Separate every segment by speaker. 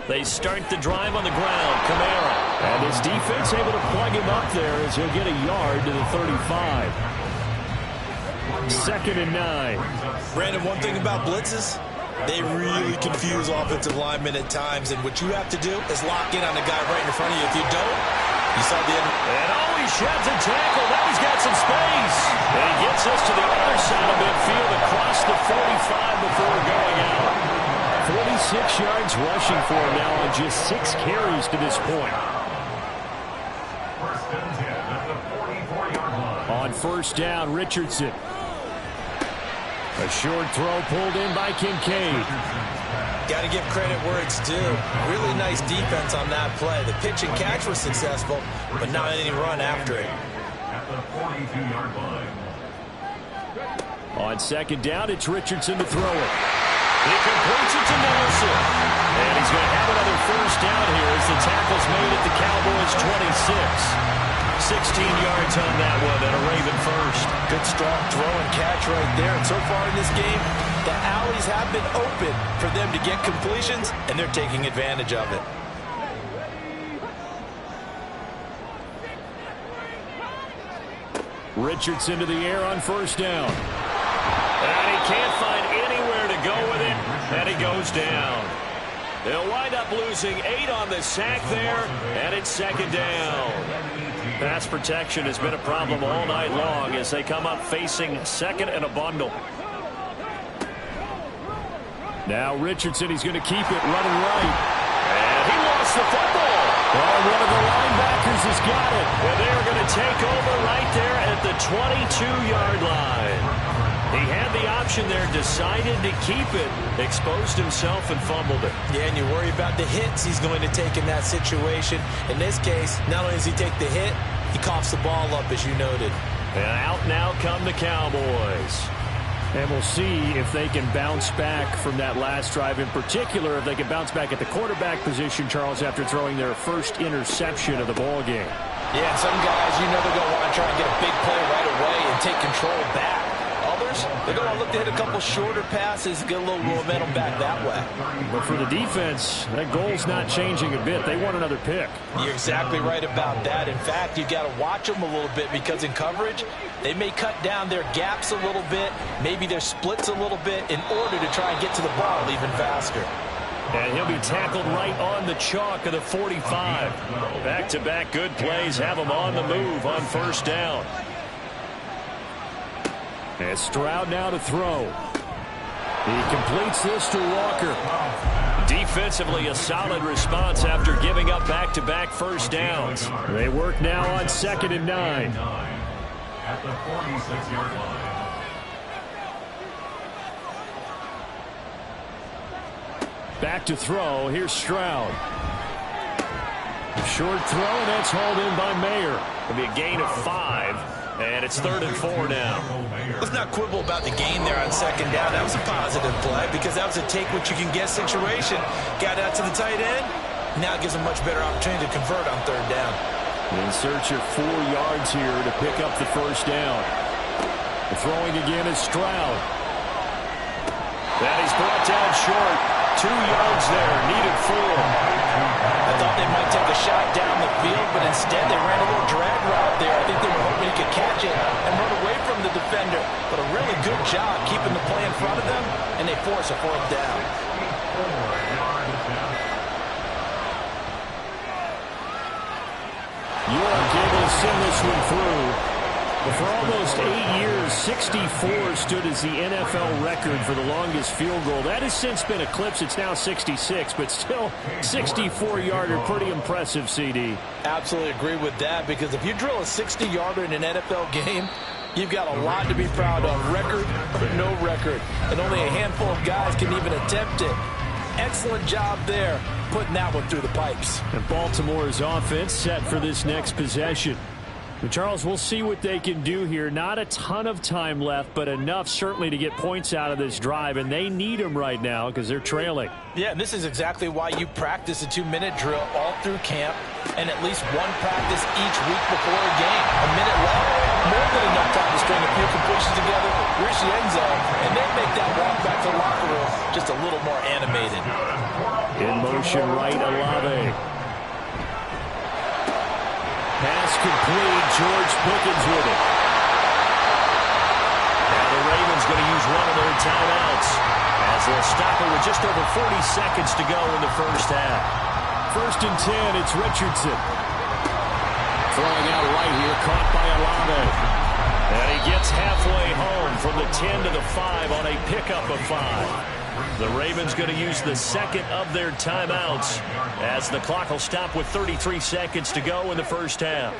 Speaker 1: They start the drive on the ground. Kamara. And his defense able to plug him up there as he'll get a yard to the 35. 2nd and 9.
Speaker 2: Brandon, one thing about blitzes, they really confuse offensive linemen at times, and what you have to do is lock in on the guy right in front of you. If you don't, you saw the end.
Speaker 1: And he sheds a tackle. Now he's got some space. And he gets us to the other side of midfield across the 45 before going out. 46 yards rushing for him now on just 6 carries to this point. On 1st down, Richardson. A short throw pulled in by Kincaid.
Speaker 2: Got to give credit where it's due. Really nice defense on that play. The pitch and catch was successful, but not any run after it.
Speaker 3: At the 42-yard line.
Speaker 1: On 2nd down, it's Richardson to throw it. He completes it to Nelson. And he's going to have another 1st down here as the tackle's made at the Cowboys' 26. 16 yards on that one and a Raven first.
Speaker 2: Good strong throw and catch right there. And so far in this game, the alleys have been open for them to get completions, and they're taking advantage of it.
Speaker 1: Richardson to the air on 1st down. And he can't find anywhere to go with it. And he goes down. They'll wind up losing 8 on the sack there, and it's 2nd down. Pass protection has been a problem all night long as they come up facing 2nd and a bundle. Now Richardson, he's going to keep it running right. And he lost the football. Oh, one of the linebackers has got it. And they're going to take over right there at the 22-yard line. He had the option there, decided to keep it, exposed himself and fumbled it.
Speaker 2: Yeah, and you worry about the hits he's going to take in that situation. In this case, not only does he take the hit, he coughs the ball up, as you noted.
Speaker 1: And out now come the Cowboys. And we'll see if they can bounce back from that last drive. In particular, if they can bounce back at the quarterback position, Charles, after throwing their first interception of the ball game.
Speaker 2: Yeah, and some guys, you know they're going to want to try and get a big play right away and take control back. Others, they're going to look to hit a couple shorter passes, get a little momentum back that way.
Speaker 1: But for the defense, that goal's not changing a bit. They want another pick.
Speaker 2: You're exactly right about that. In fact, you've got to watch them a little bit because in coverage, they may cut down their gaps a little bit, maybe their splits a little bit in order to try and get to the ball even faster.
Speaker 1: And he'll be tackled right on the chalk of the 45. Back-to-back good plays have him on the move on 1st down. And Stroud now to throw. He completes this to Walker. Defensively, a solid response after giving up back-to-back 1st downs. They work now on 2nd and 9.
Speaker 3: At the 46-yard line.
Speaker 1: Back to throw. Here's Stroud. Short throw, and that's hauled in by Mayer. It'll be a gain of 5. And it's 3rd and 4 now.
Speaker 2: Let's not quibble about the gain there on 2nd down. That was a positive play because that was a take-what-you-can-get situation. Got out to the tight end. Now it gives a much better opportunity to convert on 3rd down.
Speaker 1: In search of 4 yards here to pick up the 1st down. The throwing again is Stroud. That he's brought down short. 2 yards there, needed 4.
Speaker 2: I thought they might take a shot down the field, but instead they ran a little drag route there. I think they were hoping he could catch it and run away from the defender. But a really good job keeping the play in front of them, and they force a 4th down.
Speaker 1: York able to send this one through. But for almost 8 years, 64 stood as the NFL record for the longest field goal. That has since been eclipsed. It's now 66, but still 64-yarder. Pretty impressive, CD.
Speaker 2: Absolutely agree with that, because if you drill a 60-yarder in an NFL game, you've got a lot to be proud of. Record or no record. And only a handful of guys can even attempt it. Excellent job there, putting that one through the pipes.
Speaker 1: And Baltimore's offense set for this next possession. But Charles, we'll see what they can do here. Not a ton of time left, but enough certainly to get points out of this drive, and they need them right now because they're trailing.
Speaker 2: Yeah, and this is exactly why you practice a 2-minute drill all through camp and at least one practice each week before a game. A minute left, more than enough time to string a few completions together, reach the end zone, and then make that walk back to the locker room just a little more animated.
Speaker 1: In motion right, Olave. Pass complete. George Pickens with it. Now the Ravens going to use one of their timeouts as they'll stop it with just over 40 seconds to go in the first half. 1st and 10, it's Richardson. Throwing out right here, caught by Olave. And he gets halfway home from the 10 to the 5 on a pickup of 5. The Ravens going to use the second of their timeouts as the clock will stop with 33 seconds to go in the first half.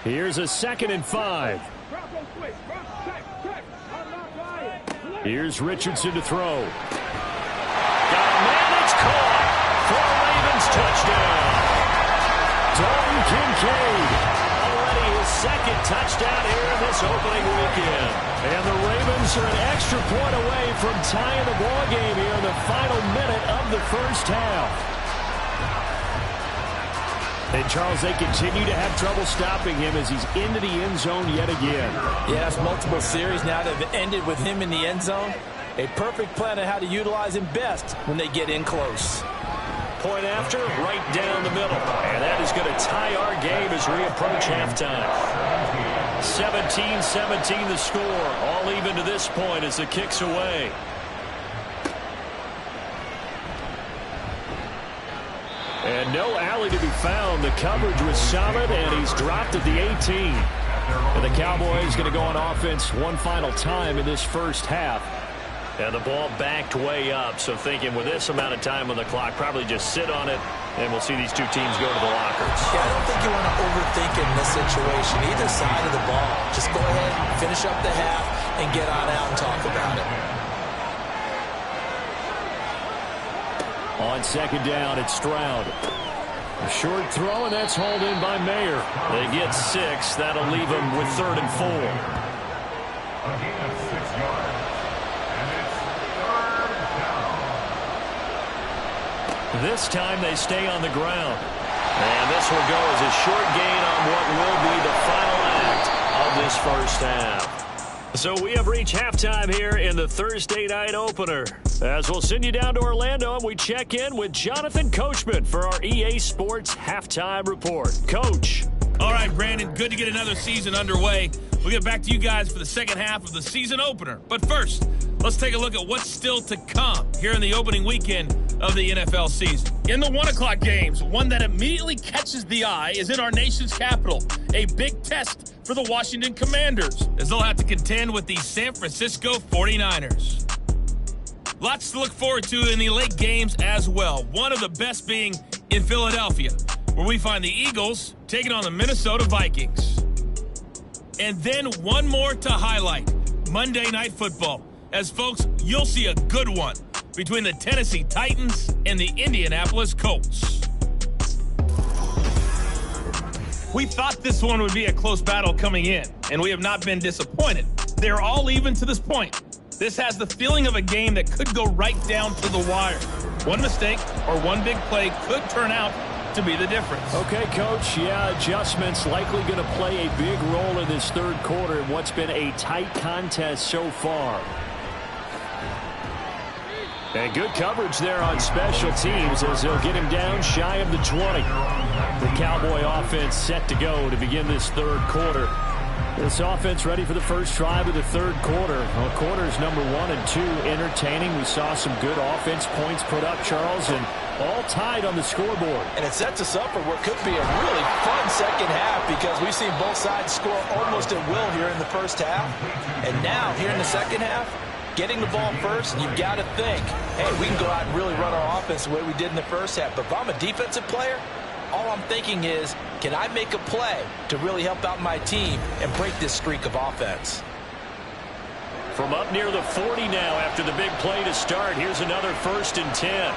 Speaker 1: Here's a 2nd and 5. Here's Richardson to throw. Got a man, it's caught for a Ravens touchdown. Dalton Kincaid, already his 2nd touchdown here in this opening weekend. And the Ravens are an extra point away from tying the ball game here in the final minute of the first half. And, Charles, they continue to have trouble stopping him as he's into the end zone yet again.
Speaker 2: Yes, multiple series now that have ended with him in the end zone. A perfect plan on how to utilize him best when they get in close.
Speaker 1: Point after, right down the middle. And that is going to tie our game as we approach halftime. 17-17 the score. All even to this point as the kick's away. And no alley to be found. The coverage was solid, and he's dropped at the 18. And the Cowboys going to go on offense one final time in this first half. And the ball backed way up, so thinking with this amount of time on the clock, probably just sit on it, and we'll see these two teams go to the lockers.
Speaker 2: Yeah, I don't think you want to overthink in this situation, either side of the ball. Just go ahead, finish up the half, and get on out and talk about it.
Speaker 1: On 2nd down, it's Stroud. A short throw, and that's hauled in by Mayer. They get 6. That'll leave them with 3rd and 4.
Speaker 3: Again, 6 yards. And it's 3rd down.
Speaker 1: This time they stay on the ground. And this will go as a short gain on what will be the final act of this first half. So we have reached halftime here in the Thursday night opener. As we'll send you down to Orlando, and we check in with Jonathan Coachman for our EA Sports Halftime Report. Coach.
Speaker 4: All right, Brandon, good to get another season underway. We'll get back to you guys for the second half of the season opener. But first, let's take a look at what's still to come here in the opening weekend of the NFL season. In the 1 o'clock games, one that immediately catches the eye is in our nation's capital. A big test for the Washington Commanders, as they'll have to contend with the San Francisco 49ers. Lots to look forward to in the late games as well. One of the best being in Philadelphia, where we find the Eagles taking on the Minnesota Vikings. And then one more to highlight, Monday Night Football. As folks, you'll see a good one between the Tennessee Titans and the Indianapolis Colts. We thought this one would be a close battle coming in, and we have not been disappointed. They're all even to this point. This has the feeling of a game that could go right down to the wire. One mistake or one big play could turn out to be the difference.
Speaker 1: Okay, Coach. Yeah, adjustments likely going to play a big role in this 3rd quarter in what's been a tight contest so far. And good coverage there on special teams as they'll get him down shy of the 20. The Cowboy offense set to go to begin this 3rd quarter. This offense ready for the first drive of the 3rd quarter. Well, quarters number 1 and 2 entertaining. We saw some good offense points put up, Charles, and all tied on the scoreboard.
Speaker 2: And it sets us up for what could be a really fun second half because we've seen both sides score almost at will here in the first half. And now, here in the second half, getting the ball first, you've got to think, hey, we can go out and really run our offense the way we did in the first half. But if I'm a defensive player, all I'm thinking is, can I make a play to really help out my team and break this streak of offense?
Speaker 1: From up near the 40 now after the big play to start, here's another 1st and 10.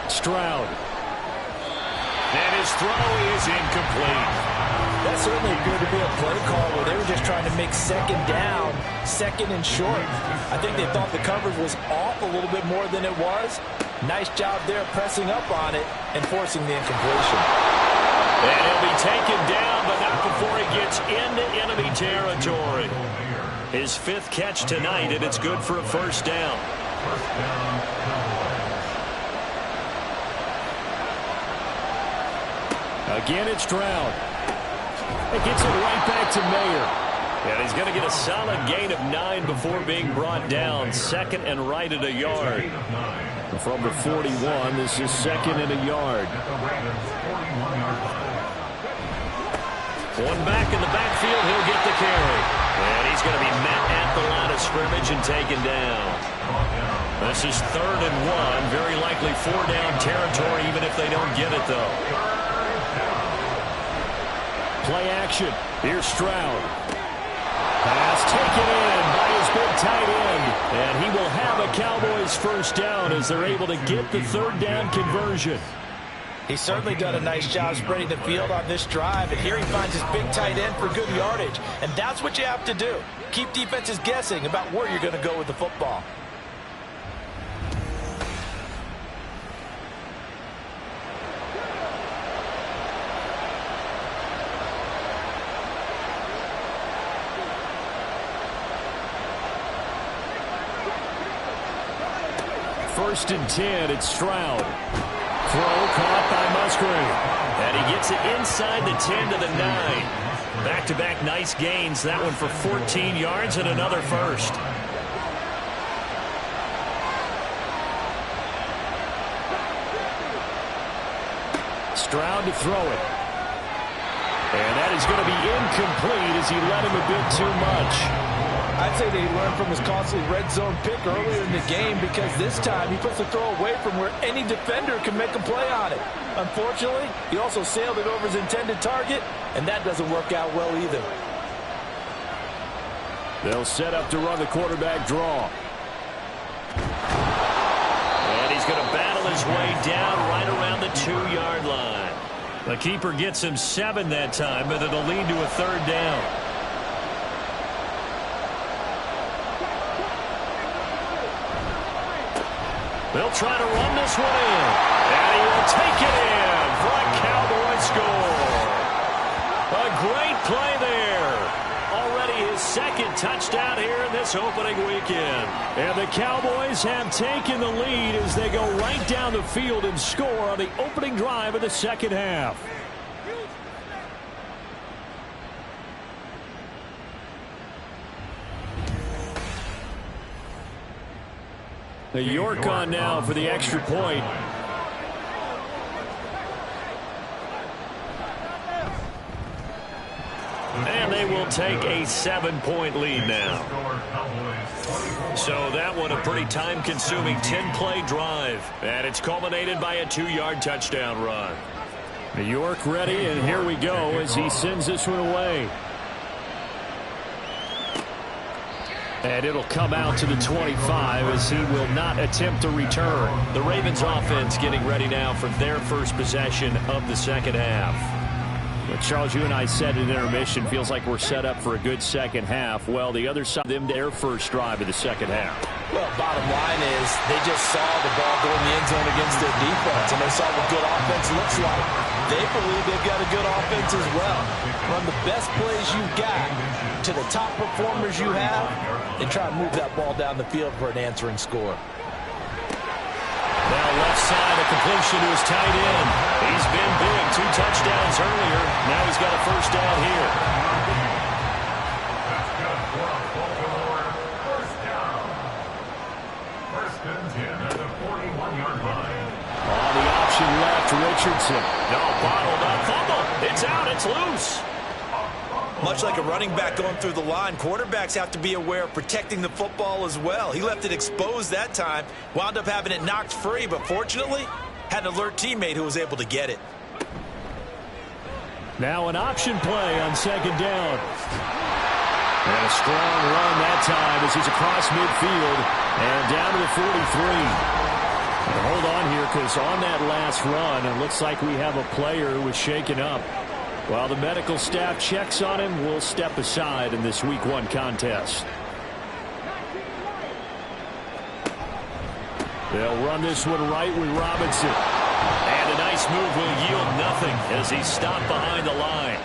Speaker 1: Stroud. And his throw is incomplete.
Speaker 2: That certainly appeared to be a play call where they were just trying to make 2nd down, 2nd and short. I think they thought the coverage was off a little bit more than it was. Nice job there pressing up on it and forcing the incompletion.
Speaker 1: And he'll be taken down, but not before he gets in His 5th catch tonight, and it's good for a first down.
Speaker 3: First down, Cowboys.
Speaker 1: Again, it's Stroud. It gets it right back to Mayer. And he's going to get a solid gain of 9 before being brought down. 2nd and right at a yard. From the 41, this is 2nd and a yard. One back in the backfield, he'll get the carry. And he's going to be met at the line of scrimmage and taken down. This is 3rd and 1. Very likely 4-down territory, even if they don't get it, though. Play action. Here's Stroud. Pass taken in by his big tight end. And he will have a Cowboys first down as they're able to get the 3rd down conversion.
Speaker 2: He's certainly done a nice job spreading the field on this drive, and here he finds his big tight end for good yardage. And that's what you have to do. Keep defenses guessing about where you're going to go with the football.
Speaker 1: First and 10, it's Stroud. Throw caught by Musgrave. And he gets it inside the 10 to the 9. Back-to-back nice gains. That one for 14 yards and another first. Stroud to throw it. And that is going to be incomplete as he let him a bit too much.
Speaker 2: I'd say they learned from his costly red zone pick earlier in the game, because this time he puts the throw away from where any defender can make a play on it. Unfortunately, he also sailed it over his intended target, and that doesn't work out well either.
Speaker 1: They'll set up to run the quarterback draw. And he's going to battle his way down right around the 2-yard line. The keeper gets him 7 that time, but it'll lead to a 3rd down. They'll try to run this one in. And he will take it in for a Cowboy score. A great play there. Already his 2nd touchdown here in this opening weekend. And the Cowboys have taken the lead as they go right down the field and score on the opening drive of the 2nd half. The York on now for the extra point. And they will take a 7-point lead now. So that one a pretty time-consuming 10-play drive. And it's culminated by a 2-yard touchdown run. The York ready, and here we go as he sends this one away. And it'll come out to the 25 as he will not attempt to return. The Ravens offense getting ready now for their first possession of the 2nd half. But Charles, you and I said at intermission, feels like we're set up for a good 2nd half. Well, the other side, them their first drive of the 2nd half.
Speaker 2: Well, bottom line is they just saw the ball go in the end zone against their defense, and they saw what good offense looks like. They believe they've got a good offense as well. Run the best plays you've got to the top performers you have, and try to move that ball down the field for an answering score.
Speaker 1: Now left side, a completion to his tight end. He's been big, 2 touchdowns earlier. Now he's got a first down here.
Speaker 3: That's good for a Baltimore first down. First and 10 at the 41-yard line.
Speaker 1: On the option left, Richardson. No, bottled up, fumble. It's out, it's loose.
Speaker 5: Much like a running back going through the line, quarterbacks have to be aware of protecting the football as well. He left it exposed that time, wound up having it knocked free, but fortunately, had an alert teammate who was able to get it.
Speaker 1: Now an option play on 2nd down. And a strong run that time as he's across midfield and down to the 43. And hold on here, because on that last run, it looks like we have a player who was shaken up. While the medical staff checks on him, we'll step aside in this Week 1 contest. They'll run this one right with Robinson. And a nice move will yield nothing as he's stopped behind the line.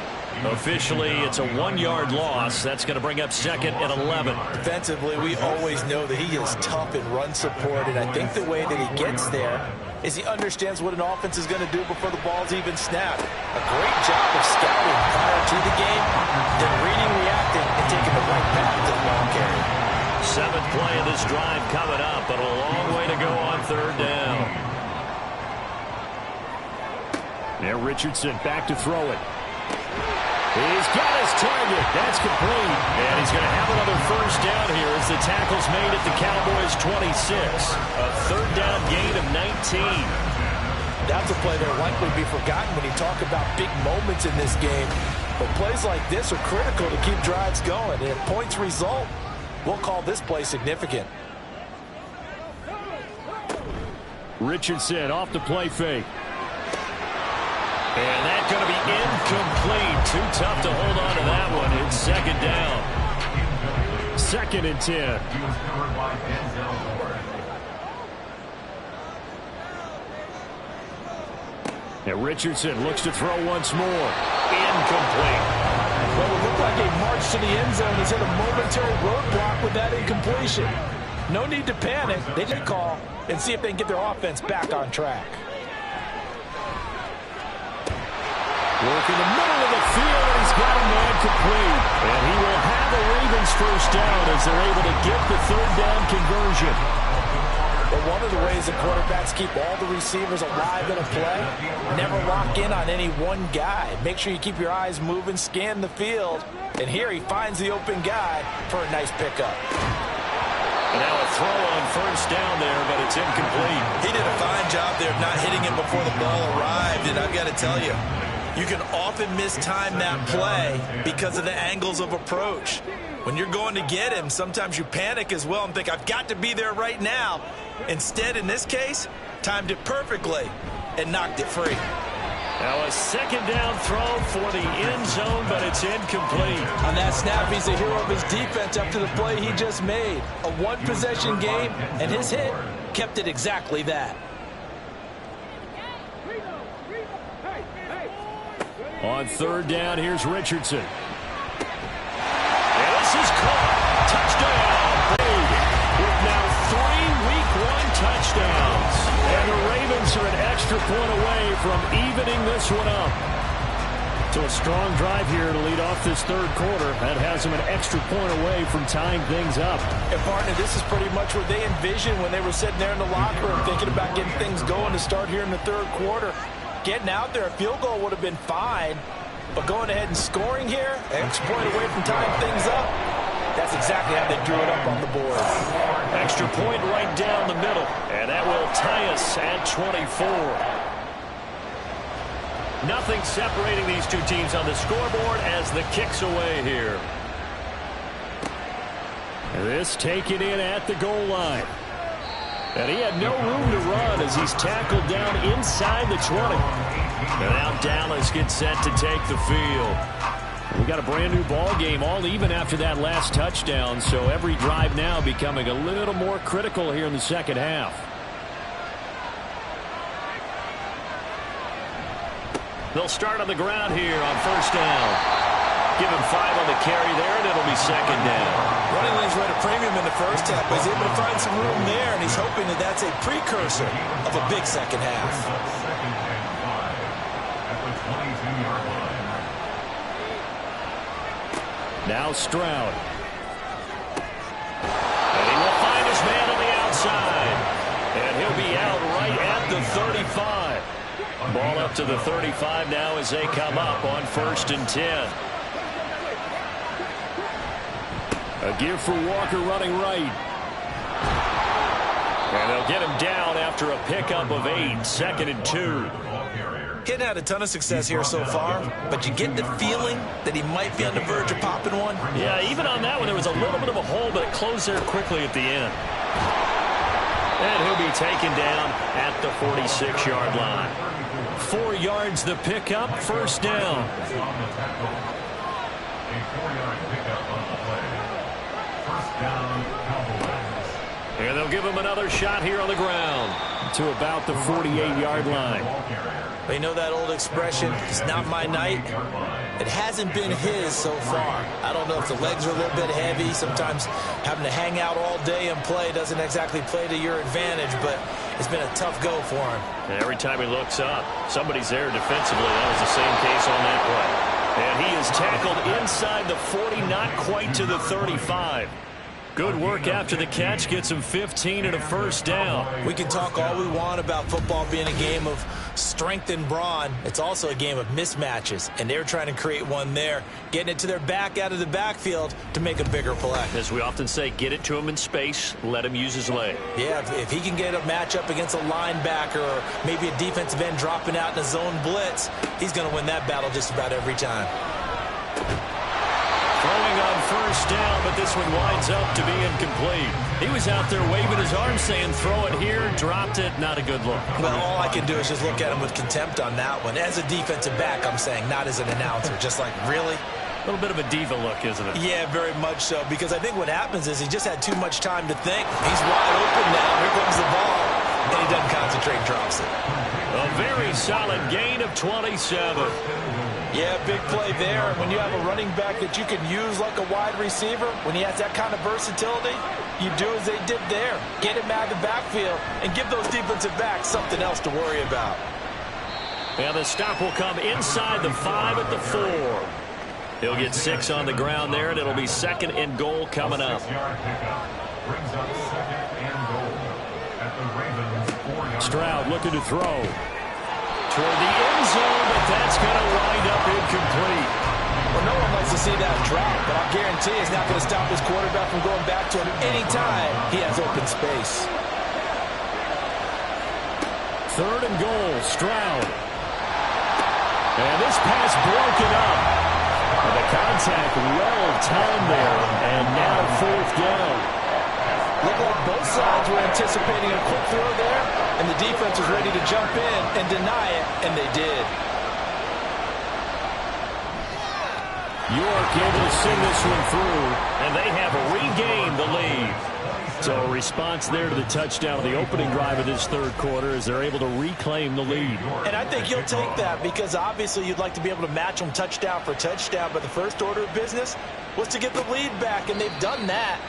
Speaker 1: Officially, it's a 1-yard loss. That's going to bring up 2nd and 11.
Speaker 2: Defensively, we always know that he is tough in run support, and I think the way that he gets there is he understands what an offense is going to do before the ball's even snapped. A great job of scouting prior to the game, then reading, reacting, and taking the right path to the ball carry.
Speaker 1: 7th play of this drive coming up, but a long way to go on 3rd down. Now Richardson back to throw it. He's got his target. That's complete. And he's going to have another 1st down here as the tackle's made at the Cowboys' 26. A 3rd down gain of 19.
Speaker 2: That's a play that will likely be forgotten when you talk about big moments in this game. But plays like this are critical to keep drives going. And if points result, we'll call this play significant.
Speaker 1: Richardson off the play fake. And that's going to be incomplete. Too tough to hold on to that one. It's 2nd down. 2nd and 10. And Richardson looks to throw once more. Incomplete.
Speaker 2: Well, it looked like a march to the end zone has hit a momentary roadblock with that incompletion. No need to panic. They just call and see if they can get their offense back on track.
Speaker 1: Work in the middle of the field, and he's got a man complete. And he will have the Ravens 1st down as they're able to get the 3rd down conversion.
Speaker 2: But one of the ways that quarterbacks keep all the receivers alive in a play, never lock in on any one guy. Make sure you keep your eyes moving, scan the field. And here he finds the open guy for a nice pickup.
Speaker 1: And now a throw on 1st down there, but it's incomplete.
Speaker 5: He did a fine job there of not hitting him before the ball arrived, and I've got to tell you, you can often mistime that play because of the angles of approach. When you're going to get him, sometimes you panic as well and think, I've got to be there right now. Instead, in this case, timed it perfectly and knocked it free.
Speaker 1: Now a 2nd down throw for the end zone, but it's incomplete.
Speaker 2: On that snap, he's a hero of his defense after the play he just made. A 1-possession game, and his hit kept it exactly that.
Speaker 1: On 3rd down, here's Richardson. And this is caught. Touchdown. With now 3 Week 1 touchdowns. And the Ravens are an extra point away from evening this one up. So a strong drive here to lead off this 3rd quarter. That has them an extra point away from tying things up.
Speaker 2: And partner, this is pretty much what they envisioned when they were sitting there in the locker room thinking about getting things going to start here in the 3rd quarter. Getting out there, a field goal would have been fine, but going ahead and scoring here, extra point away from tying things up, that's exactly how they drew it up on the board.
Speaker 1: Extra point right down the middle, and that will tie us at 24. Nothing separating these two teams on the scoreboard as the kick's away here. This taken in at the goal line. And he had no room to run as he's tackled down inside the 20. And now Dallas gets set to take the field. We got a brand new ball game, all even after that last touchdown. So every drive now becoming a little more critical here in the 2nd half. They'll start on the ground here on 1st down. Give him 5 on the carry there, and it'll be 2nd down.
Speaker 5: Running lanes were at a premium in the 1st half, but he's able to find some room there, and he's hoping that that's a precursor of a big 2nd half.
Speaker 1: Now Stroud. And he will find his man on the outside. And he'll be out right at the 35. Ball up to the 35 now as they come up on 1st and 10. A give for Walker running right. And they'll get him down after a pickup of 8. 2nd and 2.
Speaker 5: He hadn't had a ton of success here so far, but you get the feeling that he might be on the verge of popping one.
Speaker 1: Yeah, even on that one, there was a little bit of a hole, but it closed there quickly at the end. And he'll be taken down at the 46-yard line. 4 yards the pickup, 1st down. And they'll give him another shot here on the ground to about the 48-yard line.
Speaker 5: They know that old expression, it's not my night. It
Speaker 2: It hasn't been his so far. I don't know if the legs are a little bit heavy. Sometimes having to hang out all day and play doesn't exactly play to your advantage, but it's been a tough go for him.
Speaker 1: And every time he looks up, somebody's there defensively. That was the same case on that play. And he is tackled inside the 40, not quite to the 35. Good work after the catch, gets him 15 and a first down.
Speaker 2: We can talk all we want about football being a game of strength and brawn. It's also a game of mismatches, and they're trying to create one there, getting it to their back out of the backfield to make a bigger play.
Speaker 1: As we often say, get it to him in space, let him use his leg.
Speaker 2: Yeah, if he can get a matchup against a linebacker or maybe a defensive end dropping out in a zone blitz, he's going to win that battle just about every time.
Speaker 1: Throwing on first down, but this one winds up to be incomplete. He was out there waving his arm saying, throw it here, dropped it, not a good look.
Speaker 2: Well, all I can do is just look at him with contempt on that one. As a defensive back, I'm saying, not as an announcer. Just like, really?
Speaker 1: A little bit of a diva look, isn't it?
Speaker 2: Yeah, very much so, because I think what happens is he just had too much time to think. He's wide open now. Here comes the ball, and he doesn't concentrate, drops it.
Speaker 1: A very solid gain of 27.
Speaker 2: Yeah, big play there. And when you have a running back that you can use like a wide receiver, when he has that kind of versatility, you do as they did there. Get him out of the backfield and give those defensive backs something else to worry about.
Speaker 1: And the stop will come inside the 5 at the 4. He'll get 6 on the ground there, and it'll be 2nd and goal coming up. Stroud looking to throw. Toward the end zone, but that's going to wind up incomplete.
Speaker 2: Well, no one likes to see that drop, but I guarantee it's not going to stop his quarterback from going back to him anytime he has open space.
Speaker 1: 3rd and goal, Stroud. And this pass broken up. And the contact well timed there, and now 4th down.
Speaker 2: Looked like both sides were anticipating a quick throw there, and the defense was ready to jump in and deny it, and they did.
Speaker 1: York able to send this one through, and they have regained the lead. So a response there to the touchdown of the opening drive of this 3rd quarter as they're able to reclaim the lead.
Speaker 2: And I think you'll take that because obviously you'd like to be able to match them touchdown for touchdown, but the first order of business was to get the lead back, and they've done that.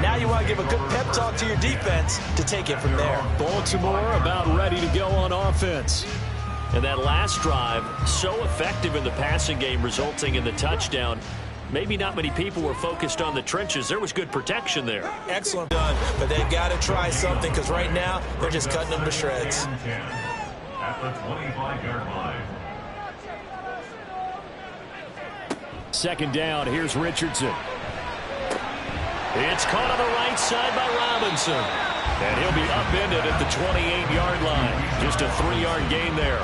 Speaker 2: Now you want to give a good pep talk to your defense to take it from there.
Speaker 1: Baltimore about ready to go on offense. And that last drive, so effective in the passing game, resulting in the touchdown. Maybe not many people were focused on the trenches. There was good protection there.
Speaker 2: Excellent done, but they've got to try something because right now they're just cutting them to shreds.
Speaker 3: At the 25-yard line.
Speaker 1: 2nd down, here's Richardson. It's caught on the right side by Robinson. And he'll be upended at the 28-yard line. Just a 3-yard gain there.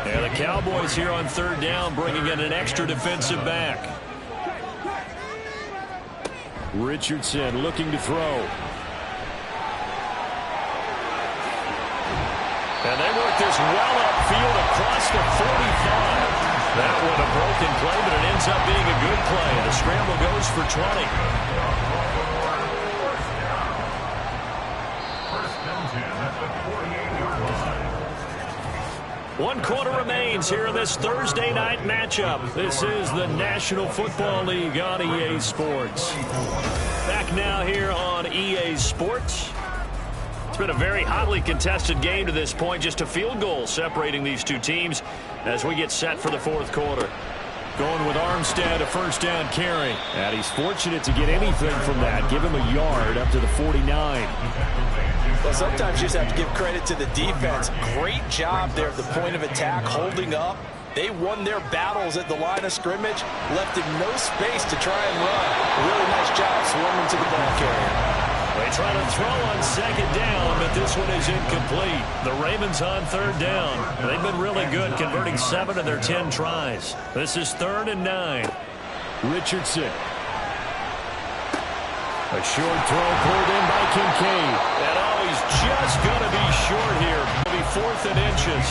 Speaker 1: And the Cowboys here on 3rd down bringing in an extra defensive back. Richardson looking to throw. And they work this well upfield across the 45. That one a broken play, but it ends up being a good play. The scramble goes for 20. One quarter remains here in this Thursday night matchup. This is the National Football League on EA Sports. Back now here on EA Sports. It's been a very hotly contested game to this point. Just a field goal separating these two teams as we get set for the 4th quarter. Going with Armstead, a 1st down carry. And he's fortunate to get anything from that. Give him a yard up to the 49.
Speaker 2: Well, sometimes you just have to give credit to the defense. Great job there at the point of attack, holding up. They won their battles at the line of scrimmage, left him no space to try and run. Really nice job swarming to the ball carrier.
Speaker 1: They try to throw on 2nd down, but this one is incomplete. The Ravens on 3rd down. They've been really good, converting 7 of their 10 tries. This is 3rd and 9. Richardson. A short throw pulled in by Kincaid. And he's just going to be short here. It'll be 4th and inches.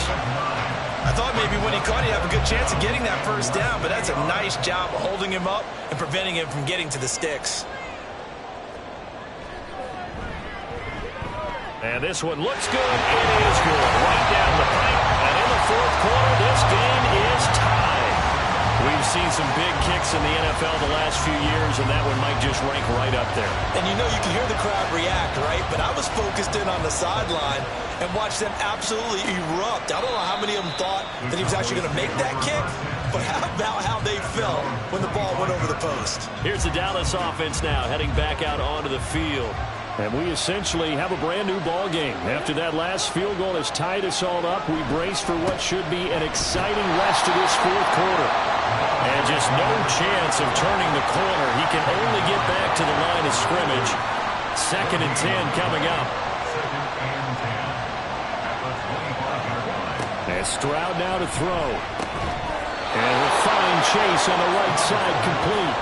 Speaker 2: I thought maybe when he caught, he'd have a good chance of getting that 1st down, but that's a nice job of holding him up and preventing him from getting to the sticks.
Speaker 1: And this one looks good. It is good. Right down the pipe. And in the 4th quarter, this game is tied. We've seen some big kicks in the NFL the last few years, and that one might just rank right up there.
Speaker 5: And you know, you can hear the crowd react, right? But I was focused in on the sideline and watched them absolutely erupt. I don't know how many of them thought that he was actually going to make that kick, but how about how they felt when the ball went over the post?
Speaker 1: Here's the Dallas offense now heading back out onto the field. And we essentially have a brand-new ball game. After that last field goal has tied us all up, we brace for what should be an exciting rest of this fourth quarter. And just no chance of turning the corner. He can only get back to the line of scrimmage. 2nd and 10 coming up. And Stroud now to throw. And a fine chase on the right side, complete.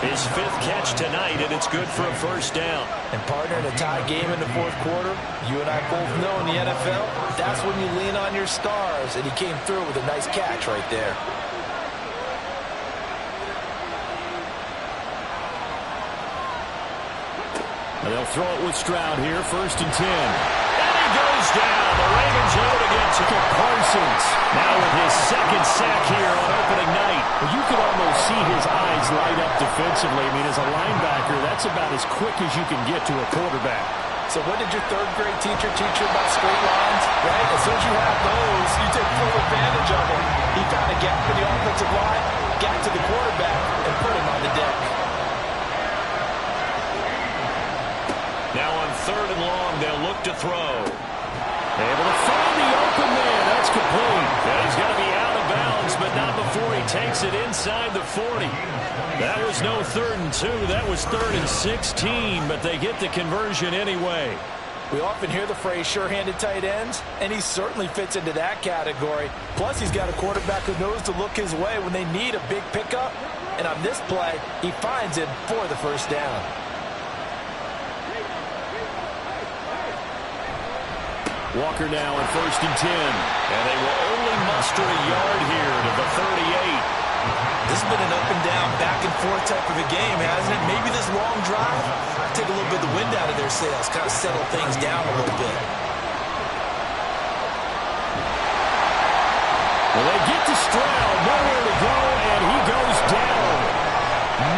Speaker 1: His 5th catch tonight, and it's good for a first down.
Speaker 2: And partner, in a tie game in the fourth quarter, you and I both know in the NFL, that's when you lean on your stars, and he came through with a nice catch right there.
Speaker 1: And they'll throw it with Stroud here, 1st and 10. And he goes down. The Ravens hold against Parsons. Now with his 2nd sack here on opening night.
Speaker 6: Well, you could almost see his eyes light up defensively. I mean, as a linebacker, that's about as quick as you can get to a quarterback.
Speaker 2: So what did your 3rd grade teacher teach you about straight lines? Right? As soon as you have those, you take full advantage of them. He found a gap in the offensive line, got to the quarterback, and put him on the deck.
Speaker 1: Now on 3rd and long, they'll look to throw. Able to find the open man. That's complete. And he's going to be out of bounds, but not before he takes it inside the 40. That was no 3rd and 2. That was 3rd and 16, but they get the conversion anyway.
Speaker 2: We often hear the phrase sure-handed tight ends, and he certainly fits into that category. Plus, he's got a quarterback who knows to look his way when they need a big pickup. And on this play, he finds him for the first down.
Speaker 1: Walker now on 1st and 10. And they will only muster a yard here to the 38.
Speaker 5: This has been an up-and-down, back-and-forth type of a game, hasn't it? Maybe this long drive, take a little bit of the wind out of their sails, kind of settle things down a little bit.
Speaker 1: Well, they get to Stroud, nowhere to go, and he goes down.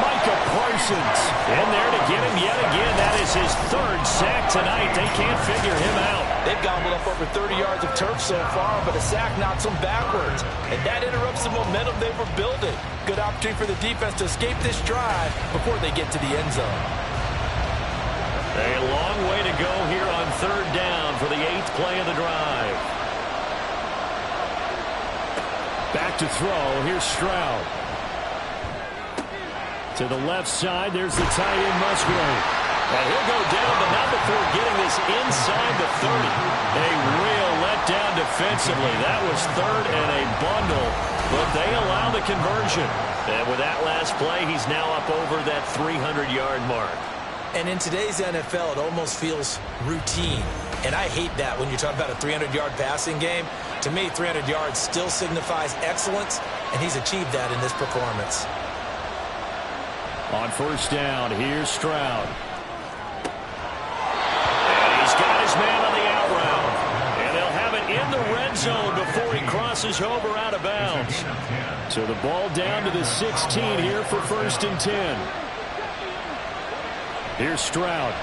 Speaker 1: Micah Parsons in there to get him yet again. That is his 3rd sack tonight. They can't figure him out.
Speaker 2: They've gobbled up over 30 yards of turf so far, but a sack knocks them backwards. And that interrupts the momentum they were building. Good opportunity for the defense to escape this drive before they get to the end zone.
Speaker 1: A long way to go here on 3rd down for the 8th play of the drive. Back to throw. Here's Stroud. To the left side, there's the tight end Musgrave. And he'll go down, but not before getting this inside the 30. A real letdown defensively. That was 3rd and a bundle, but they allow the conversion. And with that last play, he's now up over that 300-yard mark.
Speaker 5: And in today's NFL, it almost feels routine. And I hate that when you're talking about a 300-yard passing game. To me, 300 yards still signifies excellence, and he's achieved that in this performance.
Speaker 1: On 1st down, here's Stroud. And he's got his man on the out route. And they'll have it in the red zone before he crosses over out of bounds. So the ball down to the 16 here for 1st and 10. Here's Stroud.